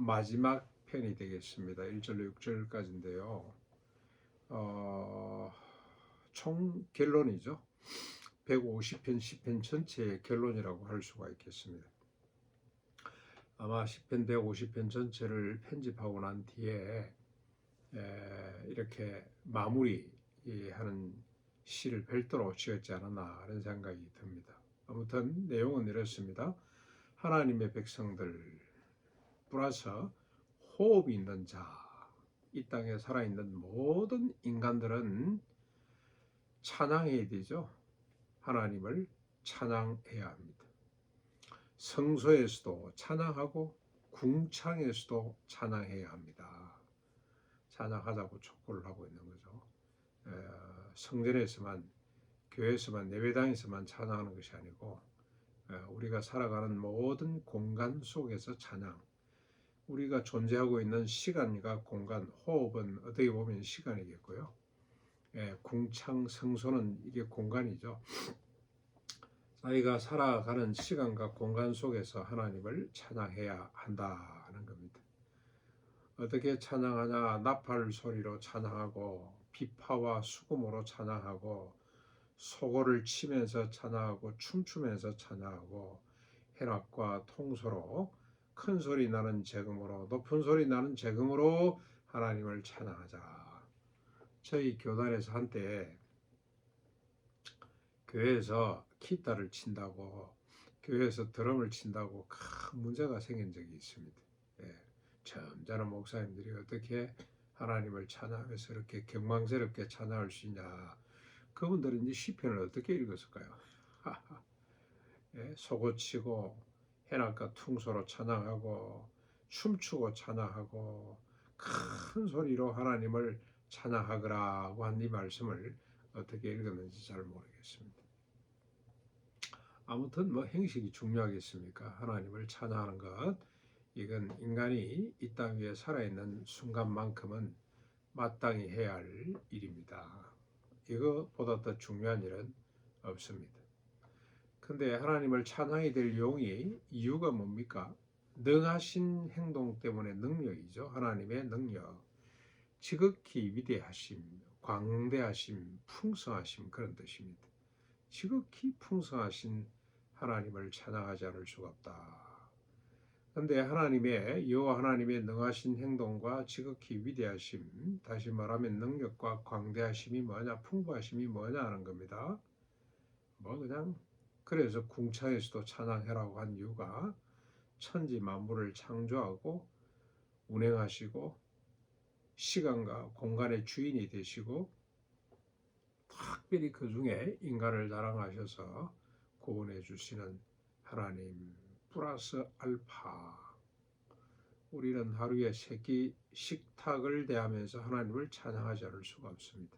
마지막 편이 되겠습니다. 1절로 6절까지인데요. 총 결론이죠. 150편 10편 전체의 결론이라고 할 수가 있겠습니다. 아마 10편 150편 전체를 편집하고 난 뒤에 이렇게 마무리하는 시를 별도로 지었지 않았나 하는 생각이 듭니다. 아무튼 내용은 이렇습니다. 하나님의 백성들 플러스 호흡이 있는 자, 이 땅에 살아있는 모든 인간들은 찬양해야 되죠. 하나님을 찬양해야 합니다. 성소에서도 찬양하고 궁창에서도 찬양해야 합니다. 찬양하자고 촉구를 하고 있는 거죠. 성전에서만, 교회에서만, 예배당에서만 찬양하는 것이 아니고 우리가 살아가는 모든 공간 속에서 찬양, 우리가 존재하고 있는 시간과 공간, 호흡은 어떻게 보면 시간이겠고요. 궁창, 성소는 이게 공간이죠. 자기가 살아가는 시간과 공간 속에서 하나님을 찬양해야 한다는 겁니다. 어떻게 찬양하냐? 나팔 소리로 찬양하고 비파와 수금으로 찬양하고 소고를 치면서 찬양하고 춤추면서 찬양하고 해락과 통소로 큰 소리 나는 재금으로 높은 소리 나는 재금으로 하나님을 찬양하자. 저희 교단에서 한때 교회에서 기타를 친다고, 교회에서 드럼을 친다고 큰 문제가 생긴 적이 있습니다. 점잖은 목사님들이 어떻게 하나님을 찬양하면서 이렇게 경망스럽게 찬양할 수 있냐. 그분들은 이제 시편을 어떻게 읽었을까요? 소고치고 해낙과 퉁소로 찬양하고 춤추고 찬양하고 큰 소리로 하나님을 찬양하거라고 한 이 말씀을 어떻게 읽었는지 잘 모르겠습니다. 아무튼 뭐 행식이 중요하겠습니까? 하나님을 찬양하는 것, 이건 인간이 이 땅 위에 살아있는 순간만큼은 마땅히 해야 할 일입니다. 이거보다 더 중요한 일은 없습니다. 근데 하나님을 찬양해야 될 용이 이유가 뭡니까? 능하신 행동 때문에 능력이죠. 하나님의 능력. 지극히 위대하심, 광대하심, 풍성하심, 그런 뜻입니다. 지극히 풍성하신 하나님을 찬양하지 않을 수가 없다. 그런데 하나님의 여호와 하나님의 능하신 행동과 지극히 위대하심, 다시 말하면 능력과 광대하심이 뭐냐, 풍부하심이 뭐냐 하는 겁니다. 뭐 그냥 그래서 궁창에서도 찬양해라고 한 이유가 천지 만물을 창조하고 운행하시고 시간과 공간의 주인이 되시고 특별히 그 중에 인간을 자랑하셔서 구원해 주시는 하나님 플러스 알파. 우리는 하루에 세 끼 식탁을 대하면서 하나님을 찬양하지 않을 수가 없습니다.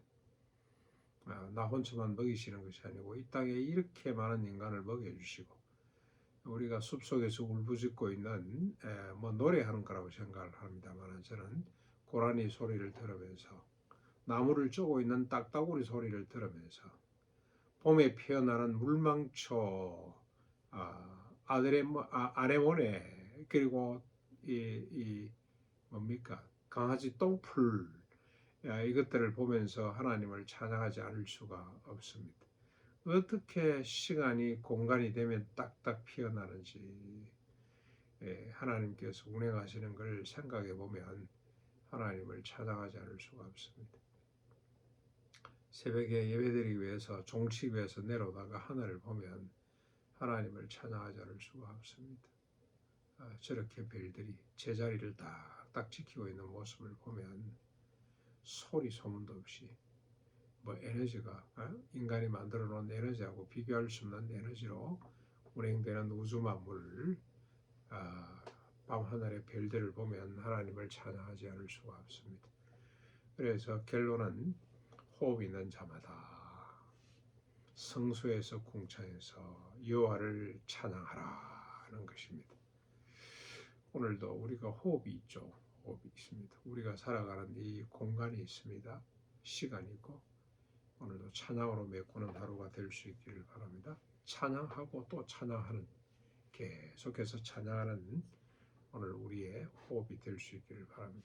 나 혼자만 먹이시는 것이 아니고 이 땅에 이렇게 많은 인간을 먹여주시고 우리가 숲속에서 울부짖고 있는 뭐 노래하는 거라고 생각을 합니다만 저는 고라니 소리를 들으면서 나무를 쪼고 있는 딱따구리 소리를 들으면서 봄에 피어나는 물망초, 아네모네, 그리고 이 뭡니까 강아지 똥풀, 이것들을 보면서 하나님을 찬양하지 않을 수가 없습니다. 어떻게 시간이 공간이 되면 딱딱 피어나는지 하나님께서 운행하시는 걸 생각해 보면 하나님을 찬양하지 않을 수가 없습니다. 새벽에 예배드리기 위해서 종치기 위해서 내려오다가 하늘을 보면 하나님을 찬양하지 않을 수가 없습니다. 저렇게 별들이 제자리를 딱딱 지키고 있는 모습을 보면 소리 소문도 없이 뭐 에너지가 인간이 만들어 놓은 에너지하고 비교할 수 없는 에너지로 운행되는 우주 만물, 밤하늘의 별들을 보면 하나님을 찬양하지 않을 수가 없습니다. 그래서 결론은 호흡 있는 자마다 성소에서 궁창에서 여호와를 찬양하라 하는 것입니다. 오늘도 우리가 호흡이 있죠. 호흡이 있습니다. 우리가 살아가는 이 공간이 있습니다. 시간이 있고 오늘도 찬양으로 메꾸는 하루가 될 수 있기를 바랍니다. 찬양하고 또 찬양하는, 계속해서 찬양하는 오늘 우리의 호흡이 될 수 있기를 바랍니다.